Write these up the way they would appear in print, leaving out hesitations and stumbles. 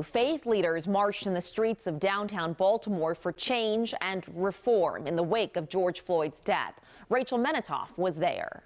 Faith leaders marched in the streets of downtown Baltimore for change and reform in the wake of George Floyd's death. Rachel Menitoff was there.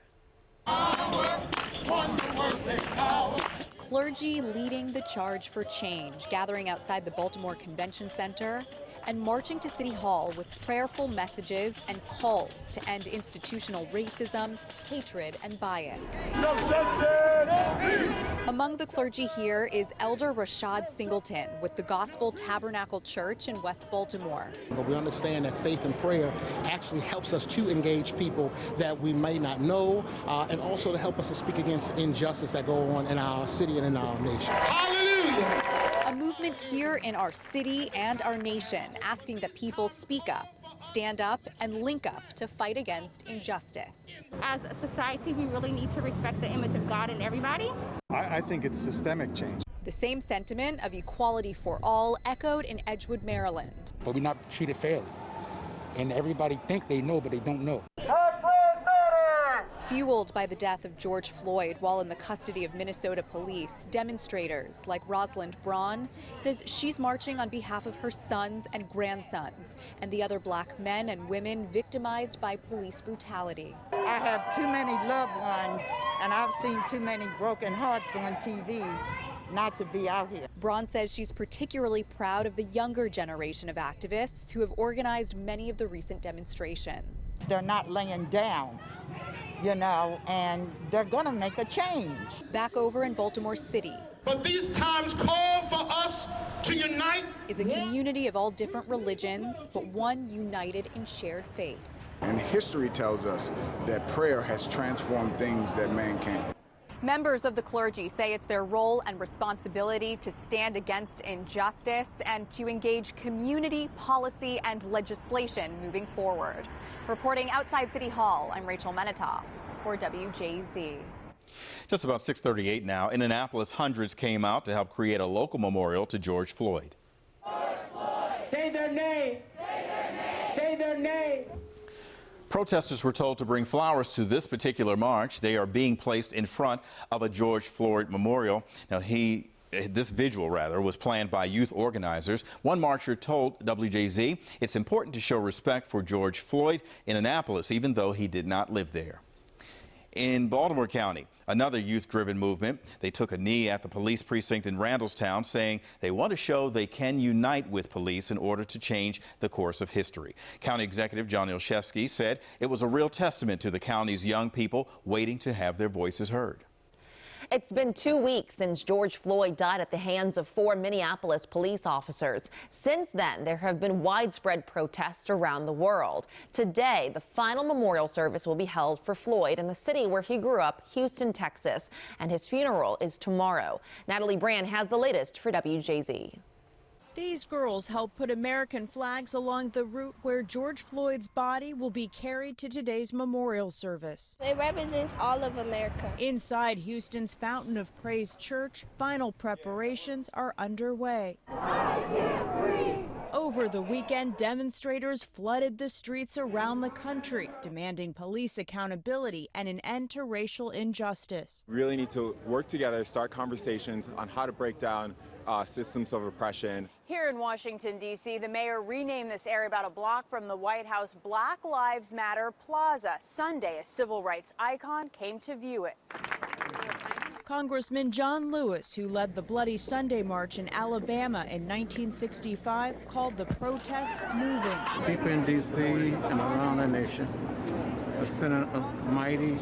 Clergy leading the charge for change, gathering outside the Baltimore Convention Center and marching to City Hall with prayerful messages and calls to end institutional racism, hatred, and bias. No justice, no peace. Among the clergy here is Elder Rashad Singleton with the Gospel Tabernacle Church in West Baltimore. But we understand that faith and prayer actually helps us to engage people that we may not know, and also to help us to speak against injustice that go on in our city and in our nation. Hallelujah! A movement here in our city and our nation asking that people speak up, stand up, and link up to fight against injustice. As a society, we really need to respect the image of God in everybody. I think it's systemic change. The same sentiment of equality for all echoed in Edgewood, Maryland. But we're not treated fairly. And everybody think they know, but they don't know. Fueled by the death of George Floyd while in the custody of Minnesota police, demonstrators like Rosalind Braun says she's marching on behalf of her sons and grandsons and the other black men and women victimized by police brutality. I have too many loved ones, and I've seen too many broken hearts on TV not to be out here. Braun says she's particularly proud of the younger generation of activists who have organized many of the recent demonstrations. They're not laying down, you know, and they're going to make a change. Back over in Baltimore City. But these times call for us to unite. Is a community of all different religions, but one united in shared faith. And history tells us that prayer has transformed things that man can't. Members of the clergy say it's their role and responsibility to stand against injustice and to engage community, policy, and legislation moving forward. Reporting outside City Hall, I'm Rachel Menitoff for WJZ. Just about 6:38 now. In Annapolis, hundreds came out to help create a local memorial to George Floyd. Say their name. Say their name. Say their name. Protesters were told to bring flowers to this particular march. They are being placed in front of a George Floyd memorial. Now, this vigil, was planned by youth organizers. One marcher told WJZ it's important to show respect for George Floyd in Annapolis, even though he did not live there. In Baltimore County, another youth-driven movement. They took a knee at the police precinct in Randallstown, saying they want to show they can unite with police in order to change the course of history. County Executive John Ilshevsky said it was a real testament to the county's young people waiting to have their voices heard. It's been 2 weeks since George Floyd died at the hands of 4 Minneapolis police officers. Since then, there have been widespread protests around the world. Today, the final memorial service will be held for Floyd in the city where he grew up, Houston, Texas, and his funeral is tomorrow. Natalie Brand has the latest for WJZ. These girls help put American flags along the route where George Floyd's body will be carried to today's memorial service. It represents all of America. Inside Houston's Fountain of Praise Church, final preparations are underway. Over the weekend, demonstrators flooded the streets around the country, demanding police accountability and an end to racial injustice. We really need to work together, start conversations on how to break down systems of oppression. Here in Washington, D.C., the mayor renamed this area about a block from the White House Black Lives Matter Plaza. Sunday, a civil rights icon came to view it. Congressman John Lewis, who led the Bloody Sunday March in Alabama in 1965, called the protest moving. People in D.C. and around the nation are sending a mighty,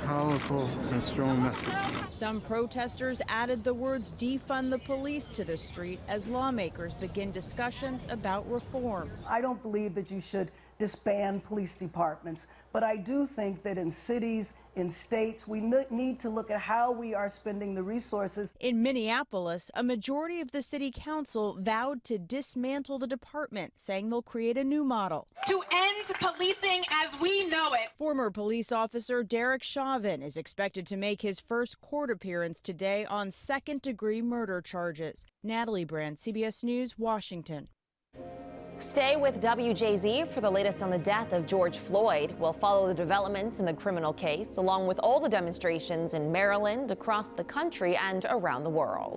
powerful and strong message. Some protesters added the words defund the police to the street as lawmakers begin discussions about reform. I don't believe that you should disband police departments, but I do think that in cities, in states, we need to look at how we are spending the resources. In Minneapolis, a majority of the city council vowed to dismantle the department, saying they'll create a new model. To end policing as we know it. Former police officer Derek Chauvin is expected to make his first court appearance today on second-degree murder charges. Natalie Brand, CBS News, Washington. Stay with WJZ for the latest on the death of George Floyd. We'll follow the developments in the criminal case, along with all the demonstrations in Maryland, across the country, and around the world.